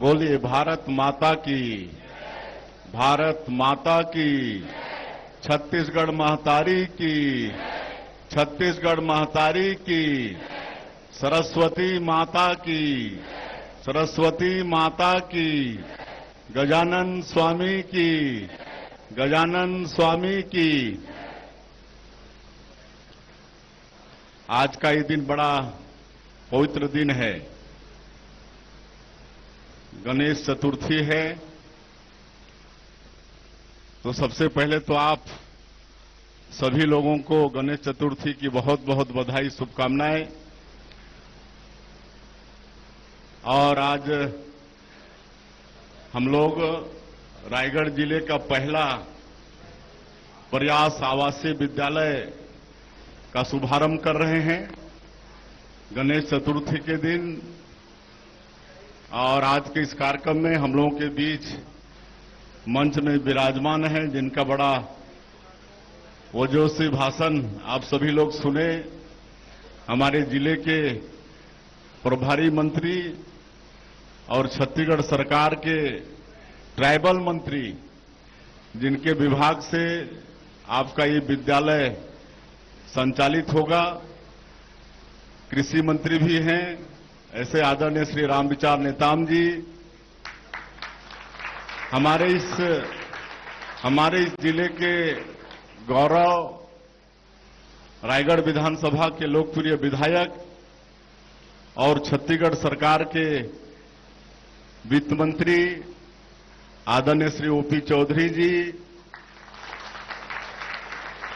बोलिए भारत माता की, भारत माता की, छत्तीसगढ़ महतारी की, छत्तीसगढ़ महतारी की, सरस्वती माता की, सरस्वती माता की, गजानन स्वामी की, गजानन स्वामी की। आज का ये दिन बड़ा पवित्र दिन है, गणेश चतुर्थी है। तो सबसे पहले तो आप सभी लोगों को गणेश चतुर्थी की बहुत बहुत बधाई, शुभकामनाएं। और आज हम लोग रायगढ़ जिले का पहला प्रयास आवासीय विद्यालय का शुभारंभ कर रहे हैं गणेश चतुर्थी के दिन। और आज के इस कार्यक्रम में हम लोगों के बीच मंच में विराजमान हैं, जिनका बड़ा वजोशी भाषण आप सभी लोग सुने। हमारे जिले के प्रभारी मंत्री और छत्तीसगढ़ सरकार के ट्राइबल मंत्री, जिनके विभाग से आपका ये विद्यालय संचालित होगा, कृषि मंत्री भी हैं, ऐसे आदरणीय श्री रामविचार नेताम जी। हमारे इस जिले के गौरव, रायगढ़ विधानसभा के लोकप्रिय विधायक और छत्तीसगढ़ सरकार के वित्त मंत्री आदरणीय श्री ओपी चौधरी जी,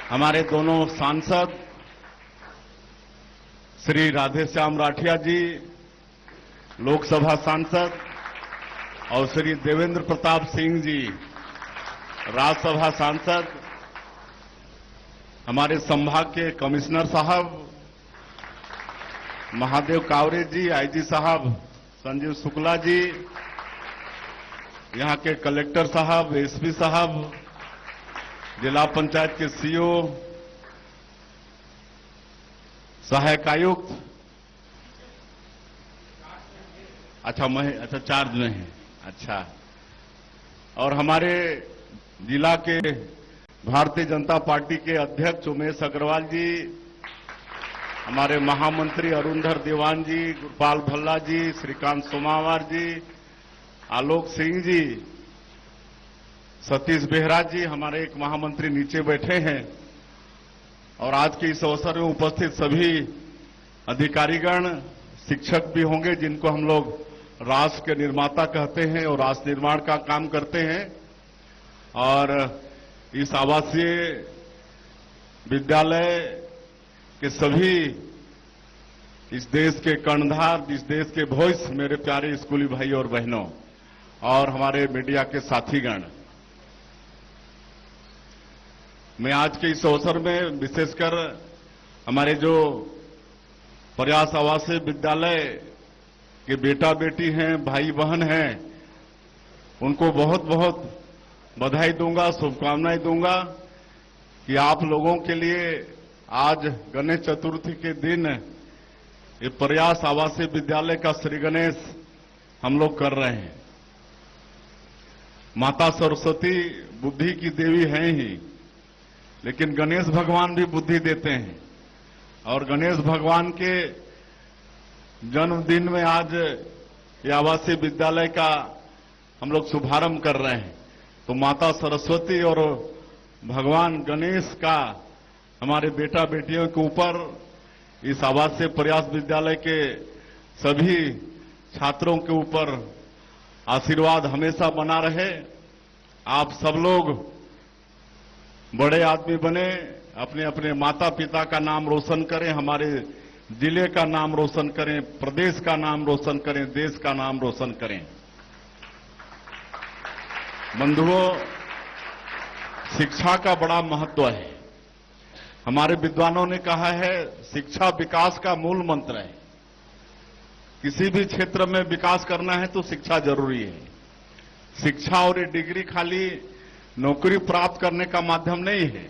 हमारे दोनों सांसद श्री राधेश्याम राठिया जी, लोकसभा सांसद, और श्री देवेंद्र प्रताप सिंह जी, राज्यसभा सांसद, हमारे संभाग के कमिश्नर साहब महादेव कावरे जी, आईजी साहब संजीव शुक्ला जी, यहां के कलेक्टर साहब, एसपी साहब, जिला पंचायत के सीओ, सहायक आयुक्त, अच्छा चार्ज में है, अच्छा, और हमारे जिला के भारतीय जनता पार्टी के अध्यक्ष उमेश अग्रवाल जी, हमारे महामंत्री अरुणधर दीवान जी, गोपाल भल्ला जी, श्रीकांत सोमावार जी, आलोक सिंह जी, सतीश बेहरा जी, हमारे एक महामंत्री नीचे बैठे हैं, और आज के इस अवसर में उपस्थित सभी अधिकारीगण, शिक्षक भी होंगे, जिनको हम लोग राष्ट्र के निर्माता कहते हैं और राष्ट्र निर्माण का काम करते हैं। और इस आवासीय विद्यालय के सभी इस देश के कर्णधार, इस देश के भविष्य, मेरे प्यारे स्कूली भाई और बहनों, और हमारे मीडिया के साथीगण, मैं आज के इस अवसर में विशेषकर हमारे जो प्रयास आवासीय विद्यालय के बेटा बेटी हैं, भाई बहन हैं, उनको बहुत बहुत बधाई दूंगा, शुभकामनाएं दूंगा कि आप लोगों के लिए आज गणेश चतुर्थी के दिन ये प्रयास आवासीय विद्यालय का श्री गणेश हम लोग कर रहे हैं। माता सरस्वती बुद्धि की देवी हैं ही, लेकिन गणेश भगवान भी बुद्धि देते हैं, और गणेश भगवान के जन्मदिन में आज ये आवासीय विद्यालय का हम लोग शुभारंभ कर रहे हैं। तो माता सरस्वती और भगवान गणेश का हमारे बेटा बेटियों के ऊपर, इस आवासीय प्रयास विद्यालय के सभी छात्रों के ऊपर आशीर्वाद हमेशा बना रहे। आप सब लोग बड़े आदमी बने, अपने अपने माता पिता का नाम रोशन करें, हमारे जिले का नाम रोशन करें, प्रदेश का नाम रोशन करें, देश का नाम रोशन करें। बंधुओं, शिक्षा का बड़ा महत्व है। हमारे विद्वानों ने कहा है, शिक्षा विकास का मूल मंत्र है। किसी भी क्षेत्र में विकास करना है तो शिक्षा जरूरी है। शिक्षा और ये डिग्री खाली नौकरी प्राप्त करने का माध्यम नहीं है,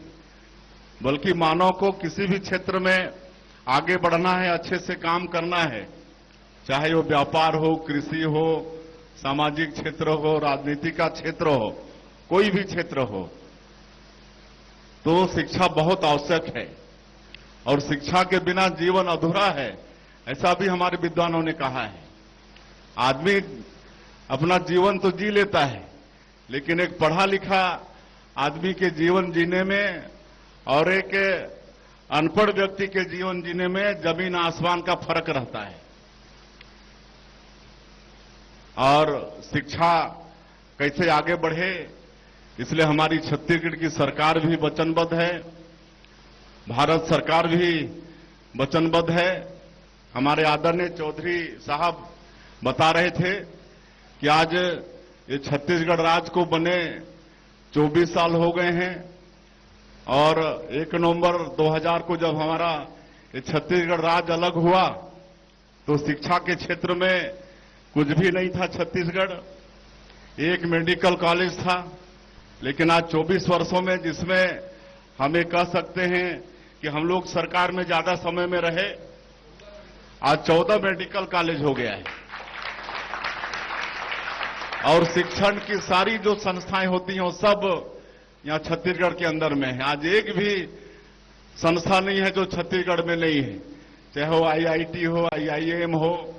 बल्कि मानव को किसी भी क्षेत्र में आगे बढ़ना है, अच्छे से काम करना है, चाहे वो व्यापार हो, कृषि हो, सामाजिक क्षेत्र हो, राजनीति का क्षेत्र हो, कोई भी क्षेत्र हो, तो शिक्षा बहुत आवश्यक है और शिक्षा के बिना जीवन अधूरा है, ऐसा भी हमारे विद्वानों ने कहा है। आदमी अपना जीवन तो जी लेता है, लेकिन एक पढ़ा लिखा आदमी के जीवन जीने में और एक अनपढ़ व्यक्ति के जीवन जीने में जमीन आसमान का फर्क रहता है। और शिक्षा कैसे आगे बढ़े, इसलिए हमारी छत्तीसगढ़ की सरकार भी वचनबद्ध है, भारत सरकार भी वचनबद्ध है। हमारे आदरणीय चौधरी साहब बता रहे थे कि आज ये छत्तीसगढ़ राज्य को बने 24 साल हो गए हैं और 1 नवंबर 2000 को जब हमारा ये छत्तीसगढ़ राज्य अलग हुआ तो शिक्षा के क्षेत्र में कुछ भी नहीं था। छत्तीसगढ़ एक मेडिकल कॉलेज था, लेकिन आज 24 वर्षों में, जिसमें हम ये कह सकते हैं कि हम लोग सरकार में ज्यादा समय में रहे, आज 14 मेडिकल कॉलेज हो गया है। और शिक्षण की सारी जो संस्थाएं होती हैं वो सब यहां छत्तीसगढ़ के अंदर में है। आज एक भी संस्था नहीं है जो छत्तीसगढ़ में नहीं है, चाहे वो IIT हो, IIM हो,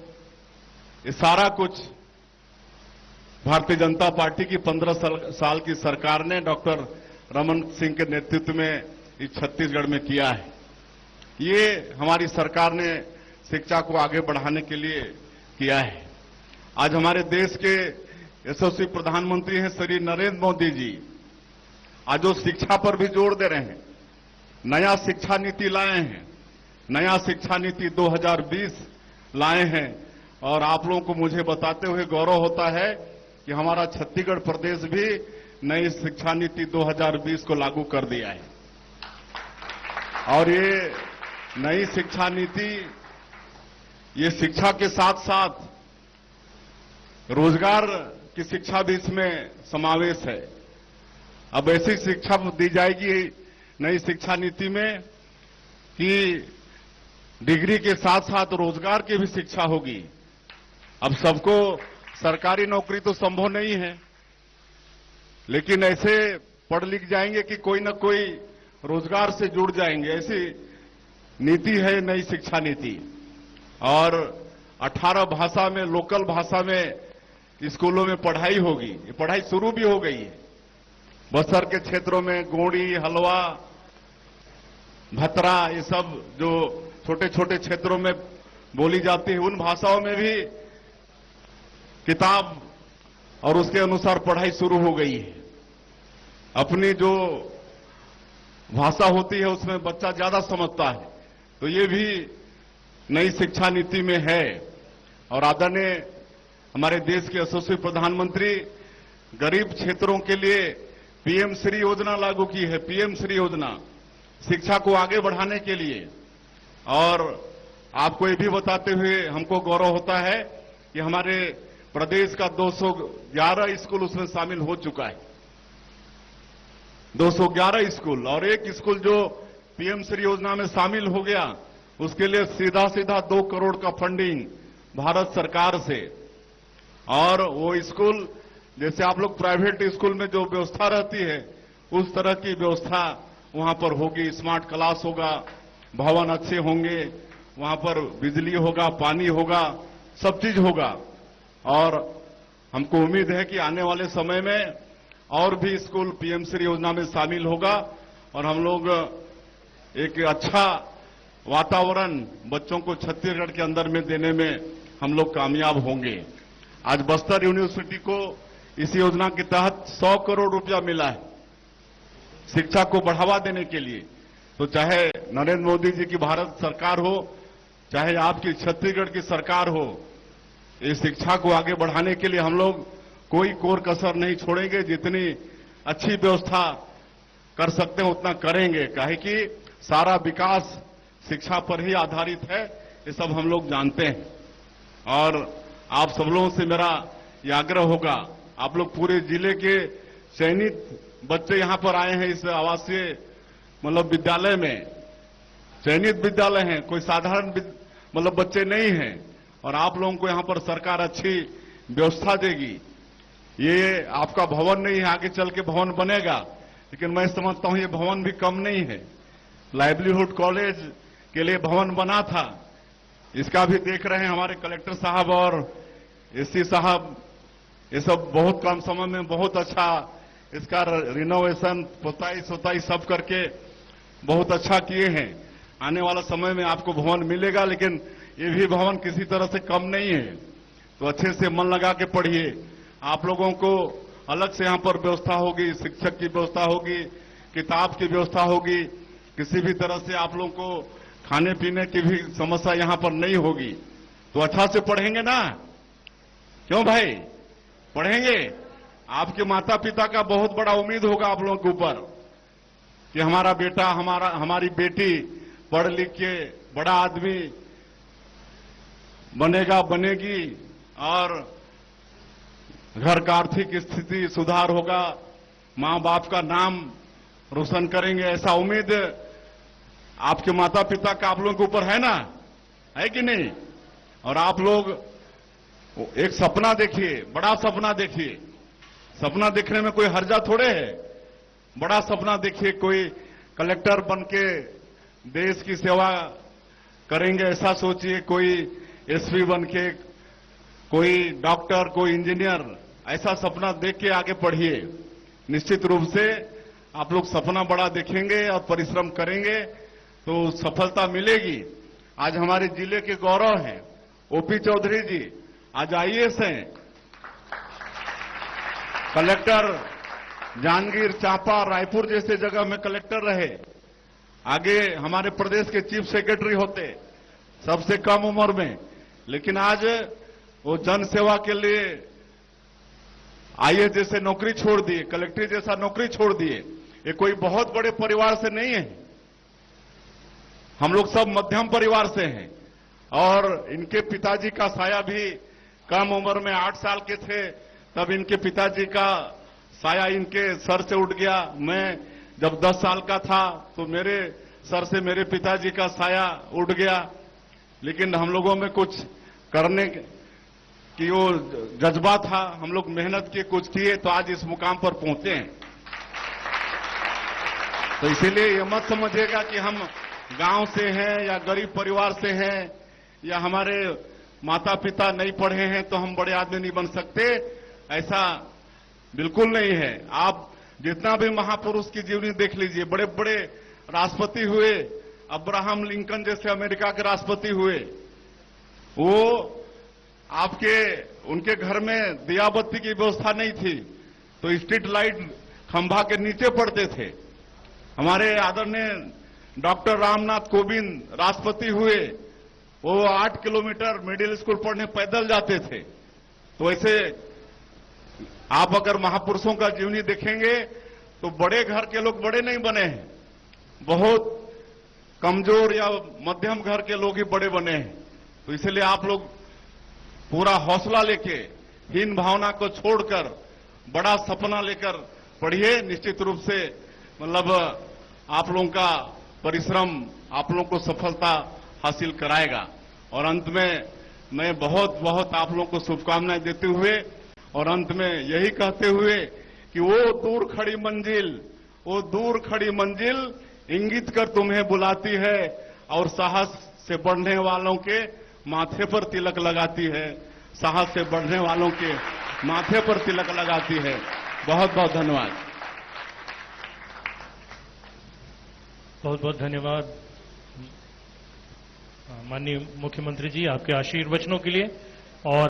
ये सारा कुछ भारतीय जनता पार्टी की 15 साल की सरकार ने डॉक्टर रमन सिंह के नेतृत्व में इस छत्तीसगढ़ में किया है। ये हमारी सरकार ने शिक्षा को आगे बढ़ाने के लिए किया है। आज हमारे देश के यशस्वी प्रधानमंत्री हैं श्री नरेंद्र मोदी जी, आज वो शिक्षा पर भी जोर दे रहे हैं, नया शिक्षा नीति लाए हैं, नया शिक्षा नीति 2020 लाए हैं। और आप लोगों को मुझे बताते हुए गौरव होता है कि हमारा छत्तीसगढ़ प्रदेश भी नई शिक्षा नीति 2020 को लागू कर दिया है। और ये नई शिक्षा नीति, ये शिक्षा के साथ साथ रोजगार की शिक्षा भी इसमें समावेश है। अब ऐसी शिक्षा दी जाएगी नई शिक्षा नीति में कि डिग्री के साथ साथ रोजगार की भी शिक्षा होगी। अब सबको सरकारी नौकरी तो संभव नहीं है, लेकिन ऐसे पढ़ लिख जाएंगे कि कोई न कोई रोजगार से जुड़ जाएंगे, ऐसी नीति है नई शिक्षा नीति। और 18 भाषा में, लोकल भाषा में स्कूलों में पढ़ाई होगी। ये पढ़ाई शुरू भी हो गई है। बस्तर के क्षेत्रों में गोंडी, हलवा, भतरा, ये सब जो छोटे छोटे क्षेत्रों में बोली जाती है, उन भाषाओं में भी किताब और उसके अनुसार पढ़ाई शुरू हो गई है। अपनी जो भाषा होती है उसमें बच्चा ज्यादा समझता है, तो ये भी नई शिक्षा नीति में है। और आदरणीय हमारे देश के यशस्वी प्रधानमंत्री गरीब क्षेत्रों के लिए PM श्री योजना लागू की है। PM श्री योजना शिक्षा को आगे बढ़ाने के लिए। और आपको ये भी बताते हुए हमको गौरव होता है कि हमारे प्रदेश का 211 स्कूल उसमें शामिल हो चुका है। 211 स्कूल, और एक स्कूल जो PM श्री योजना में शामिल हो गया, उसके लिए सीधा सीधा 2 करोड़ का फंडिंग भारत सरकार से। और वो स्कूल, जैसे आप लोग प्राइवेट स्कूल में जो व्यवस्था रहती है, उस तरह की व्यवस्था वहां पर होगी। स्मार्ट क्लास होगा, भवन अच्छे होंगे, वहां पर बिजली होगा, पानी होगा, सब चीज होगा। और हमको उम्मीद है कि आने वाले समय में और भी स्कूल PM श्री योजना में शामिल होगा और हम लोग एक अच्छा वातावरण बच्चों को छत्तीसगढ़ के अंदर में देने में हम लोग कामयाब होंगे। आज बस्तर यूनिवर्सिटी को इस योजना के तहत 100 करोड़ रुपया मिला है शिक्षा को बढ़ावा देने के लिए। तो चाहे नरेंद्र मोदी जी की भारत सरकार हो, चाहे आपकी छत्तीसगढ़ की सरकार हो, इस शिक्षा को आगे बढ़ाने के लिए हम लोग कोई कोर कसर नहीं छोड़ेंगे। जितनी अच्छी व्यवस्था कर सकते हैं उतना करेंगे, काहे कि सारा विकास शिक्षा पर ही आधारित है, ये सब हम लोग जानते हैं। और आप सब लोगों से मेरा ये आग्रह होगा, आप लोग पूरे जिले के चयनित बच्चे यहां पर आए हैं इस आवासीय मतलब विद्यालय में, चयनित विद्यालय हैं, कोई साधारण मतलब बच्चे नहीं हैं। और आप लोगों को यहां पर सरकार अच्छी व्यवस्था देगी। ये आपका भवन नहीं है, आगे चल के भवन बनेगा, लेकिन मैं समझता हूं ये भवन भी कम नहीं है। लाइवलीहुड कॉलेज के लिए भवन बना था, इसका भी देख रहे हैं हमारे कलेक्टर साहब और एससी साहब। ये सब बहुत कम समय में बहुत अच्छा इसका रिनोवेशन, पुताई सब करके बहुत अच्छा किए हैं। आने वाला समय में आपको भवन मिलेगा, लेकिन ये भी भवन किसी तरह से कम नहीं है। तो अच्छे से मन लगा के पढ़िए। आप लोगों को अलग से यहां पर व्यवस्था होगी, शिक्षक की व्यवस्था होगी, किताब की व्यवस्था होगी। किसी भी तरह से आप लोगों को खाने पीने की भी समस्या यहां पर नहीं होगी। तो अच्छा से पढ़ेंगे ना? क्यों भाई, पढ़ेंगे? आपके माता पिता का बहुत बड़ा उम्मीद होगा आप लोगों के ऊपर कि हमारा बेटा, हमारी बेटी पढ़ लिख के बड़ा आदमी बनेगा, बनेगी और घर का आर्थिक स्थिति सुधार होगा, मां बाप का नाम रोशन करेंगे। ऐसा उम्मीद आपके माता पिता का आप लोगों के ऊपर है ना, है कि नहीं? और आप लोग एक सपना देखिए, बड़ा सपना देखिए। सपना देखने में कोई हर्जा थोड़े है। बड़ा सपना देखिए, कोई कलेक्टर बन के देश की सेवा करेंगे ऐसा सोचिए, कोई एसपी बन के, कोई डॉक्टर, कोई इंजीनियर, ऐसा सपना देख के आगे बढ़िए। निश्चित रूप से आप लोग सपना बड़ा देखेंगे और परिश्रम करेंगे तो सफलता मिलेगी। आज हमारे जिले के गौरव हैं ओपी चौधरी जी, आज आईएएस हैं, कलेक्टर जांजगीर, चांपा, रायपुर जैसे जगह में कलेक्टर रहे, आगे हमारे प्रदेश के चीफ सेक्रेटरी होते सबसे कम उम्र में, लेकिन आज वो जन सेवा के लिए आईएएस जैसे नौकरी छोड़ दिए, कलेक्टर जैसा नौकरी छोड़ दिए। ये कोई बहुत बड़े परिवार से नहीं है, हम लोग सब मध्यम परिवार से हैं। और इनके पिताजी का साया भी कम उम्र में 8 साल के थे तब इनके पिताजी का साया इनके सर से उठ गया। मैं जब 10 साल का था तो मेरे सर से मेरे पिताजी का साया उठ गया, लेकिन हम लोगों में कुछ करने की वो जज्बा था, हम लोग मेहनत किए, कुछ किए तो आज इस मुकाम पर पहुंचे हैं। तो इसीलिए ये मत समझिएगा कि हम गांव से हैं या गरीब परिवार से हैं या हमारे माता पिता नहीं पढ़े हैं तो हम बड़े आदमी नहीं बन सकते, ऐसा बिल्कुल नहीं है। आप जितना भी महापुरुष की जीवनी देख लीजिए, बड़े बड़े राष्ट्रपति हुए, अब्राहम लिंकन जैसे अमेरिका के राष्ट्रपति हुए, वो आपके उनके घर में दिया बत्ती की व्यवस्था नहीं थी तो स्ट्रीट लाइट खंभा के नीचे पड़ते थे। हमारे आदरणीय डॉक्टर रामनाथ कोविंद राष्ट्रपति हुए, वो 8 किलोमीटर मिडिल स्कूल पढ़ने पैदल जाते थे। तो ऐसे आप अगर महापुरुषों का जीवनी देखेंगे तो बड़े घर के लोग बड़े नहीं बने हैं, बहुत कमजोर या मध्यम घर के लोग ही बड़े बने हैं। तो इसलिए आप लोग पूरा हौसला लेके, हीन भावना को छोड़कर बड़ा सपना लेकर पढ़िए। निश्चित रूप से मतलब आप लोगों का परिश्रम आप लोगों को सफलता हासिल कराएगा। और अंत में मैं बहुत बहुत आप लोगों को शुभकामनाएं देते हुए और अंत में यही कहते हुए कि वो दूर खड़ी मंजिल इंगित कर तुम्हें बुलाती है और साहस से बढ़ने वालों के माथे पर तिलक लगाती है, साहस से बढ़ने वालों के माथे पर तिलक लगाती है। बहुत बहुत धन्यवाद। बहुत बहुत धन्यवाद माननीय मुख्यमंत्री जी आपके आशीर्वचनों के लिए। और